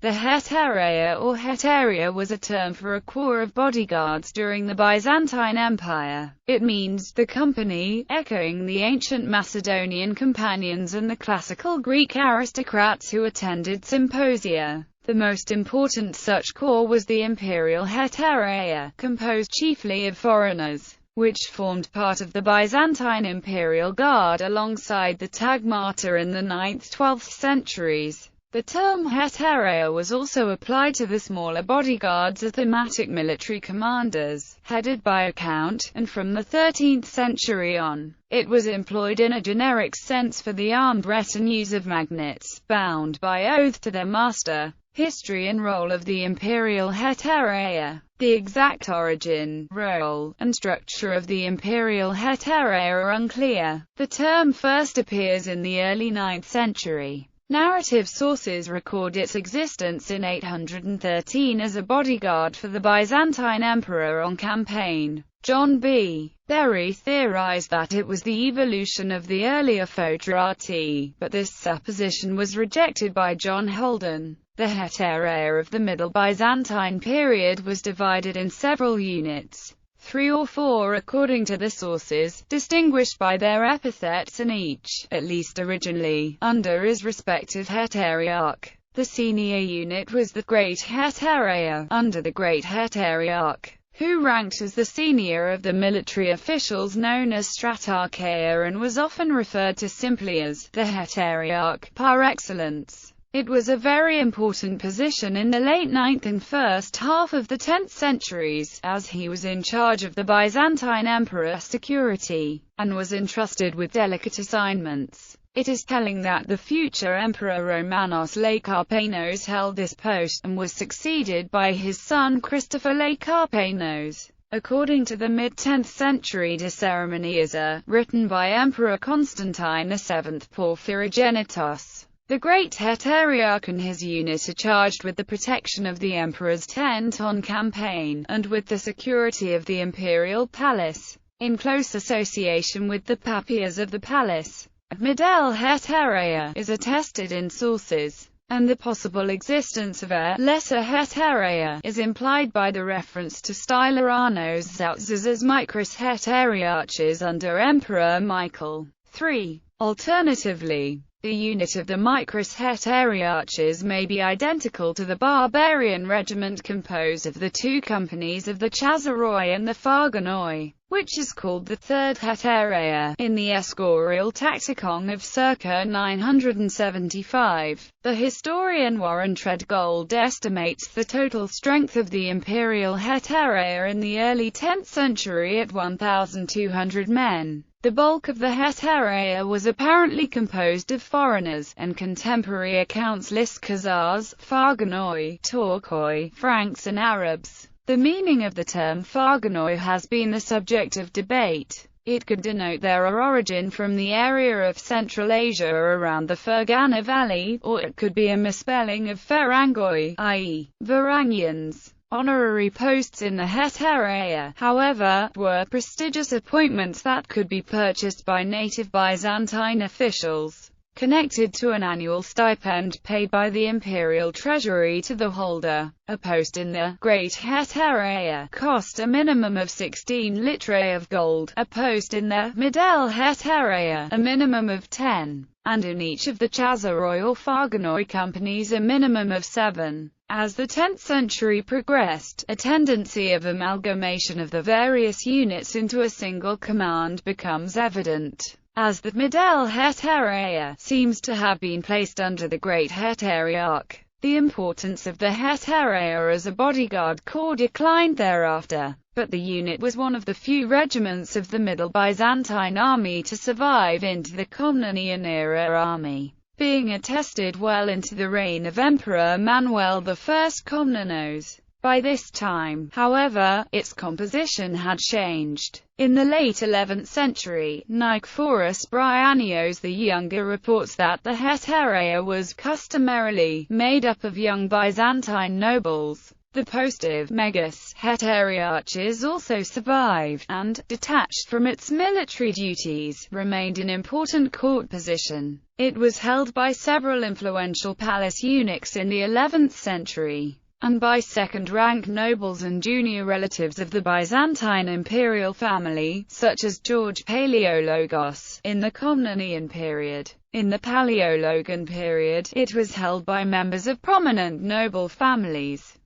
The Hetaireia or Hetaireia was a term for a corps of bodyguards during the Byzantine Empire. It means the company, echoing the ancient Macedonian companions and the classical Greek aristocrats who attended symposia. The most important such corps was the imperial Hetaireia, composed chiefly of foreigners, which formed part of the Byzantine imperial guard alongside the tagmata in the 9th–12th centuries. The term Hetaireia was also applied to the smaller bodyguards as thematic military commanders, headed by a count, and from the 13th century on, it was employed in a generic sense for the armed retinues of magnates, bound by oath to their master. History and role of the imperial Hetaireia. The exact origin, role, and structure of the imperial Hetaireia are unclear. The term first appears in the early 9th century. Narrative sources record its existence in 813 as a bodyguard for the Byzantine emperor on campaign. John B. Berry theorized that it was the evolution of the earlier foederati, but this supposition was rejected by John Holden. The Hetaireia of the Middle Byzantine period was divided in several units, 3 or 4 according to the sources, distinguished by their epithets and each, at least originally, under his respective Hetairearch. The senior unit was the Great Hetaireia, under the Great Hetairearch, who ranked as the senior of the military officials known as Stratarcheia and was often referred to simply as the Hetairearch par excellence. It was a very important position in the late 9th and first half of the 10th centuries, as he was in charge of the Byzantine emperor's security, and was entrusted with delicate assignments. It is telling that the future Emperor Romanos Lekarpenos held this post, and was succeeded by his son Christopher Lekarpenos. According to the mid-10th century De Ceremoniasa, written by Emperor Constantine VII Porphyrogenitos, the Great Hetairearch and his unit are charged with the protection of the emperor's tent on campaign, and with the security of the imperial palace, in close association with the papias of the palace. Middle Hetaireia is attested in sources, and the possible existence of a lesser Hetaireia is implied by the reference to Stylianos Zoutzes as Micros Hetairearches under Emperor Michael III. Alternatively, the unit of the Micros Hetairearches may be identical to the barbarian regiment composed of the 2 companies of the Chazaroi and the Farganoi, which is called the Third Hetaireia, in the Escorial Tacticon of circa 975. The historian Warren Treadgold estimates the total strength of the imperial Hetaireia in the early 10th century at 1,200 men. The bulk of the Hetaireia was apparently composed of foreigners, and contemporary accounts list Khazars, Farganoi, Torkoi, Franks and Arabs. The meaning of the term Farganoi has been the subject of debate. It could denote their origin from the area of Central Asia around the Fergana Valley, or it could be a misspelling of Farangoi, i.e., Varangians. Honorary posts in the Hetaireia, however, were prestigious appointments that could be purchased by native Byzantine officials, connected to an annual stipend paid by the imperial treasury to the holder. A post in the Great Hetaireia cost a minimum of 16 litrae of gold, a post in the Middle Hetaireia a minimum of 10, and in each of the Chazaroi or Farganoi companies a minimum of 7. As the 10th century progressed, a tendency of amalgamation of the various units into a single command becomes evident, as the Middle Hetaireia seems to have been placed under the Great Hetairearch. The importance of the Hetaireia as a bodyguard corps declined thereafter, but the unit was one of the few regiments of the Middle Byzantine army to survive into the Komnenian-era army, being attested well into the reign of Emperor Manuel I Komnenos. By this time, however, its composition had changed. In the late 11th century, Nicephorus Bryennios the Younger reports that the Hetaireia was customarily made up of young Byzantine nobles. The post of Megas Hetaireia also survived, and, detached from its military duties, remained an important court position. It was held by several influential palace eunuchs in the 11th century, and by second-rank nobles and junior relatives of the Byzantine imperial family, such as George Palaeologos, in the Komnenian period. In the Paleologan period, it was held by members of prominent noble families.